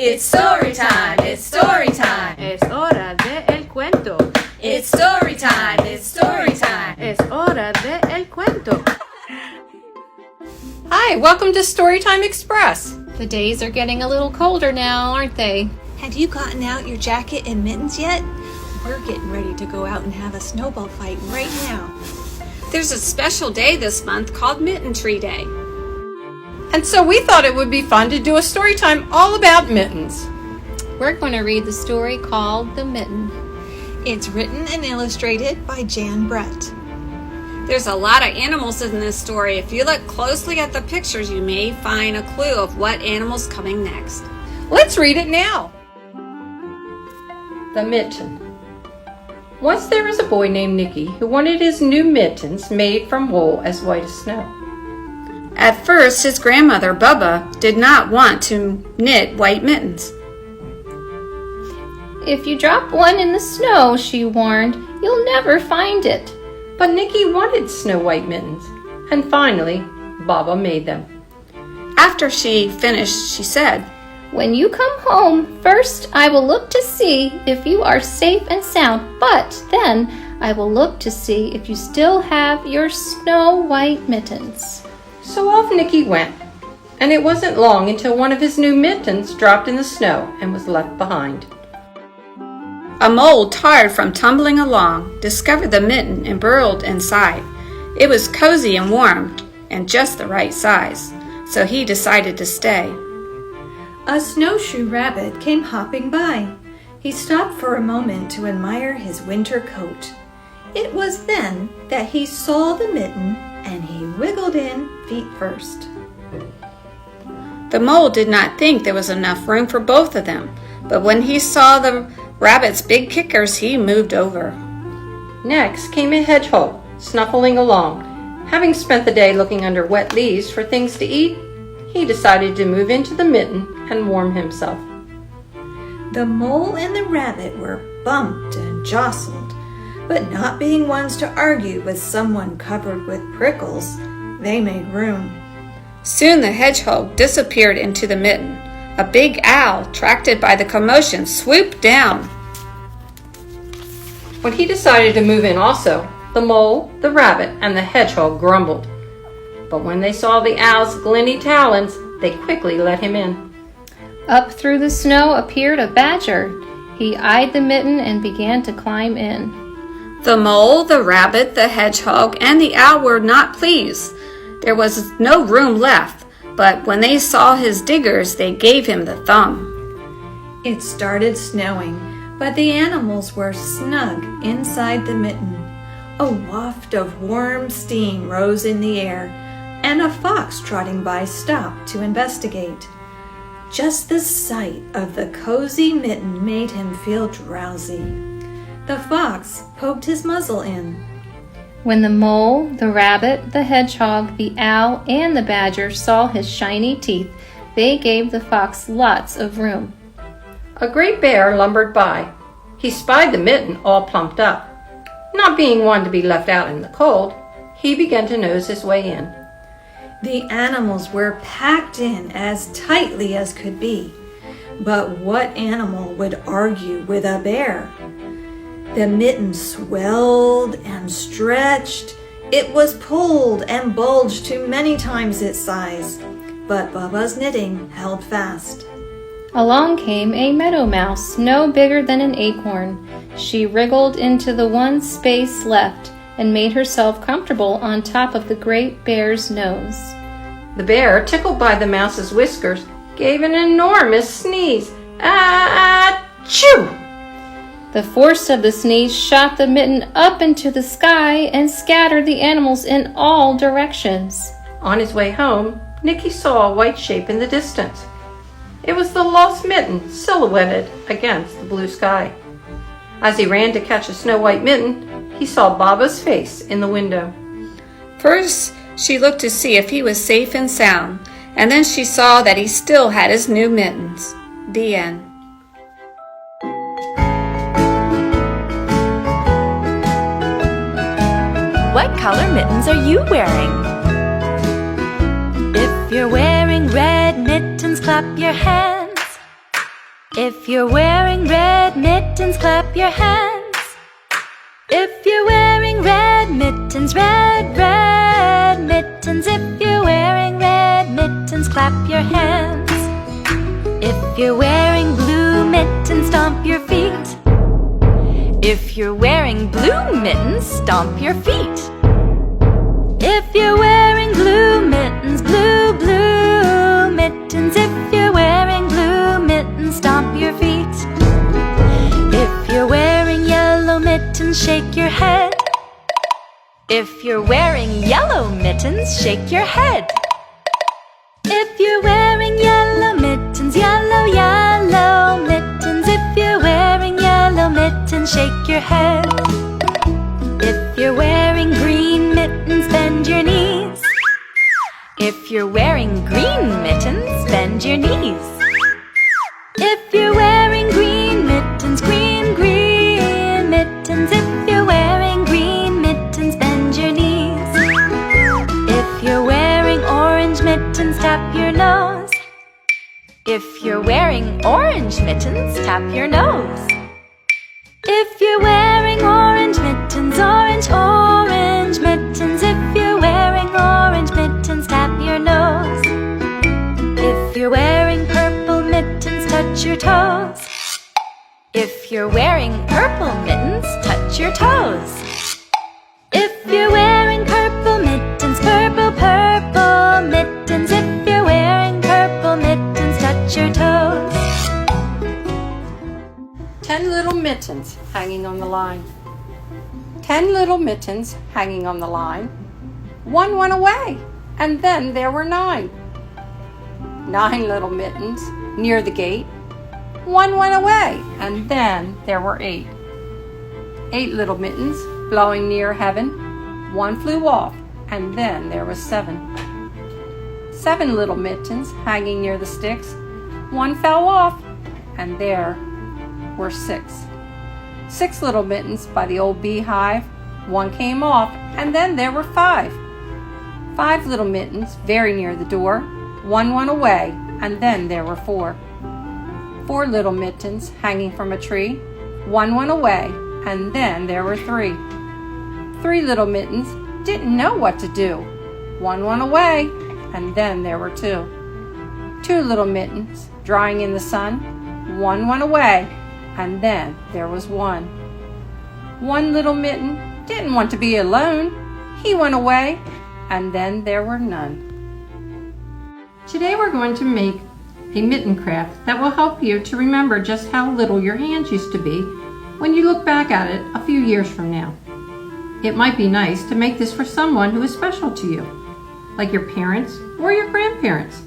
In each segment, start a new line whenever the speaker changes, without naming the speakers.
It's story time, it's story time.
Es hora de el cuento.
It's story time, it's story time.
Es hora de el cuento.
Hi, welcome to Storytime Express.
The days are getting a little colder now, aren't they?
Have you gotten out your jacket and mittens yet? We're getting ready to go out and have a snowball fight right now.
There's a special day this month called Mitten Tree Day.
And so we thought it would be fun to do a story time all about mittens.
We're going to read the story called The Mitten.
It's written and illustrated by Jan Brett.
There's a lot of animals in this story. If you look closely at the pictures, you may find a clue of what animal's coming next.
Let's read it now. The Mitten. Once there was a boy named Nicky who wanted his new mittens made from wool as white as snow.
At first, his grandmother, Bubba, did not want to knit white mittens.
If you drop one in the snow, she warned, you'll never find it.
But Nicky wanted snow white mittens, and finally, Baba made them.
After she finished, she said,
When you come home, first I will look to see if you are safe and sound, but then I will look to see if you still have your snow white mittens.
So off Nicky went, and it wasn't long until one of his new mittens dropped in the snow and was left behind.
A mole, tired from tumbling along, discovered the mitten and burrowed inside. It was cozy and warm, and just the right size, so he decided to stay.
A snowshoe rabbit came hopping by. He stopped for a moment to admire his winter coat. It was then that he saw the mitten and he wiggled in feet first.
The mole did not think there was enough room for both of them, but when he saw the rabbit's big kickers, he moved over.
Next came a hedgehog, snuffling along. Having spent the day looking under wet leaves for things to eat, he decided to move into the mitten and warm himself.
The mole and the rabbit were bumped and jostled, but not being ones to argue with someone covered with prickles, they made room.
Soon the hedgehog disappeared into the mitten. A big owl, attracted by the commotion, swooped down.
When he decided to move in also, the mole, the rabbit, and the hedgehog grumbled. But when they saw the owl's glinty talons, they quickly let him in.
Up through the snow appeared a badger. He eyed the mitten and began to climb in.
The mole, the rabbit, the hedgehog, and the owl were not pleased. There was no room left, but when they saw his diggers, they gave him the thumb.
It started snowing, but the animals were snug inside the mitten. A waft of warm steam rose in the air, and a fox trotting by stopped to investigate. Just the sight of the cozy mitten made him feel drowsy. The fox poked his muzzle in.
When the mole, the rabbit, the hedgehog, the owl, and the badger saw his shiny teeth, they gave the fox lots of room.
A great bear lumbered by. He spied the mitten all plumped up. Not being one to be left out in the cold, he began to nose his way in.
The animals were packed in as tightly as could be. But what animal would argue with a bear? The mitten swelled and stretched. It was pulled and bulged to many times its size, but Bubba's knitting held fast.
Along came a meadow mouse, no bigger than an acorn. She wriggled into the one space left and made herself comfortable on top of the great bear's nose.
The bear, tickled by the mouse's whiskers, gave an enormous sneeze. Achoo!
The force of the sneeze shot the mitten up into the sky and scattered the animals in all directions.
On his way home, Nicky saw a white shape in the distance. It was the lost mitten silhouetted against the blue sky. As he ran to catch a snow white mitten, he saw Baba's face in the window.
First, she looked to see if he was safe and sound, and then she saw that he still had his new mittens. The end.
What color mittens are you wearing? If you're wearing red mittens, clap your hands. If you're wearing red mittens, clap your hands. If you're wearing red mittens, red mittens. If you're wearing red mittens, clap your hands. If you're wearing blue mittens, stomp your feet. If you're wearing blue mittens, stomp your feet. If you're wearing blue mittens, blue mittens. If you're wearing blue mittens, stomp your feet. If you're wearing yellow mittens, shake your head. If you're wearing yellow mittens, shake your head. If you're wearing yellow mittens, yellow mittens. If you're wearing yellow mittens, shake your head. If you're wearing green mittens, bend your knees. If you're wearing green mittens, bend your knees. If you're wearing green mittens, green mittens. If you're wearing green mittens, bend your knees. If you're wearing orange mittens, tap your nose. If you're wearing orange mittens, tap your nose. If you're wearing orange mittens, orange mittens. If you're wearing orange mittens, tap your nose. If you're wearing purple mittens, touch your toes. If you're wearing purple mittens, touch your toes. If you're wearing purple mittens, purple mittens. If you're wearing purple mittens, touch your toes.
10 little mittens hanging on the line. 10 little mittens hanging on the line. One went away, and then there were 9. 9 little mittens near the gate. One went away, and then there were 8. 8 little mittens blowing near heaven. One flew off, and then there was 7. 7 little mittens hanging near the sticks. One fell off, and there were 6. 6 little mittens by the old beehive. One came off, and then there were 5. 5 little mittens very near the door. One went away, and then there were 4. 4 little mittens hanging from a tree. One went away, and then there were 3. 3 little mittens didn't know what to do. One went away, and then there were 2. 2 little mittens drying in the sun. One went away, and then there was 1. 1 little mitten didn't want to be alone. He went away, and then there were none. Today we're going to make a mitten craft that will help you to remember just how little your hands used to be when you look back at it a few years from now. It might be nice to make this for someone who is special to you, like your parents or your grandparents.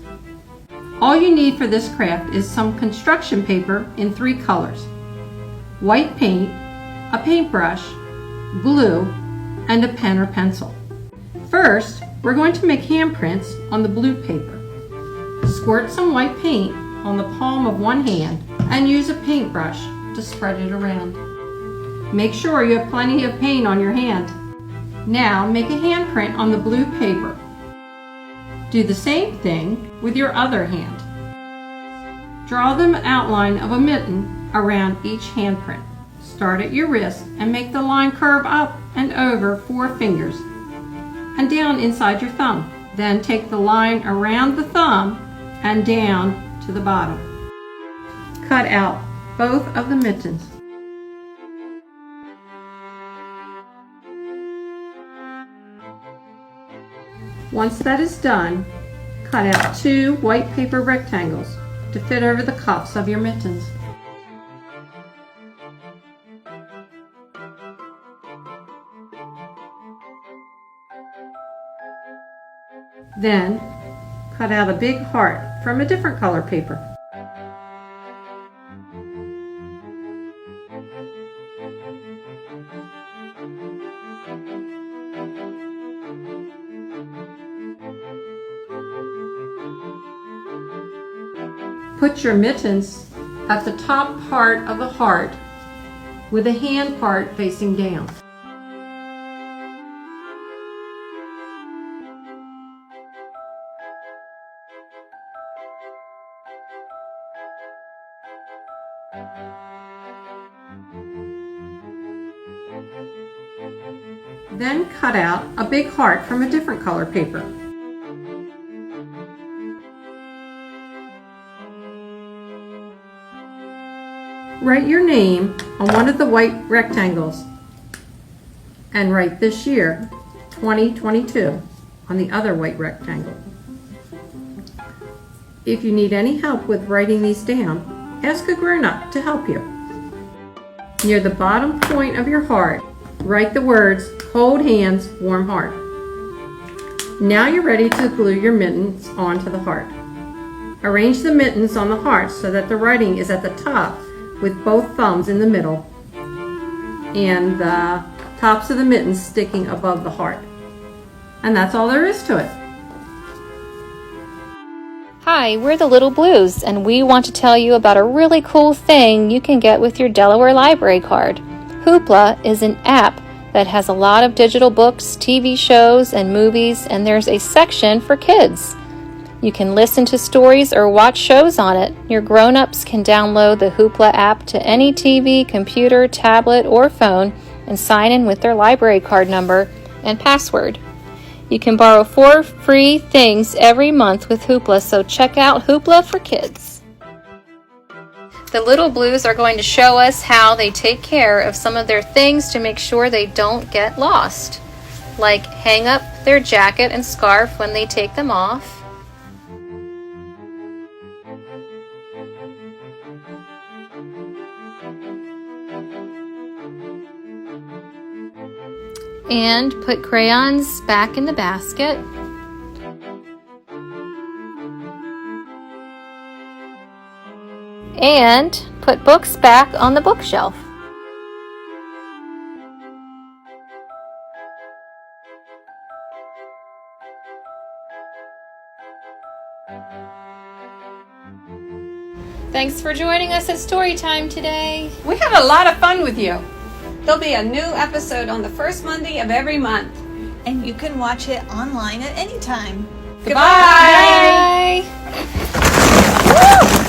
All you need for this craft is some construction paper in 3 colors: white paint, a paintbrush, glue, and a pen or pencil. First, we're going to make handprints on the blue paper. Squirt some white paint on the palm of one hand and use a paintbrush to spread it around. Make sure you have plenty of paint on your hand. Now make a handprint on the blue paper. Do the same thing with your other hand. Draw the outline of a mitten around each handprint. Start at your wrist and make the line curve up and over 4 fingers and down inside your thumb. Then take the line around the thumb and down to the bottom. Cut out both of the mittens. Once that is done, cut out 2 white paper rectangles to fit over the cuffs of your mittens. Then, cut out a big heart from a different color paper. Put your mittens at the top part of the heart with the hand part facing down. Then cut out a big heart from a different color paper. Write your name on one of the white rectangles and write this year, 2022, on the other white rectangle. If you need any help with writing these down, ask a grown-up to help you. Near the bottom point of your heart, write the words, "Hold hands, warm heart." Now you're ready to glue your mittens onto the heart. Arrange the mittens on the heart so that the writing is at the top with both thumbs in the middle and the tops of the mittens sticking above the heart. And that's all there is to it.
Hi, we're the Little Blues, and we want to tell you about a really cool thing you can get with your Delaware library card. Hoopla is an app that has a lot of digital books, TV shows, and movies, and there's a section for kids. You can listen to stories or watch shows on it. Your grown-ups can download the Hoopla app to any TV, computer, tablet, or phone and sign in with their library card number and password. You can borrow 4 free things every month with Hoopla, so check out Hoopla for kids. The Little Blues are going to show us how they take care of some of their things to make sure they don't get lost, like hang up their jacket and scarf when they take them off, and put crayons back in the basket. And put books back on the bookshelf. Thanks for joining us at Storytime today.
We had a lot of fun with you. There'll be a new episode on the first Monday of every month.
And you can watch it online at any time.
Goodbye.
Bye. Woo!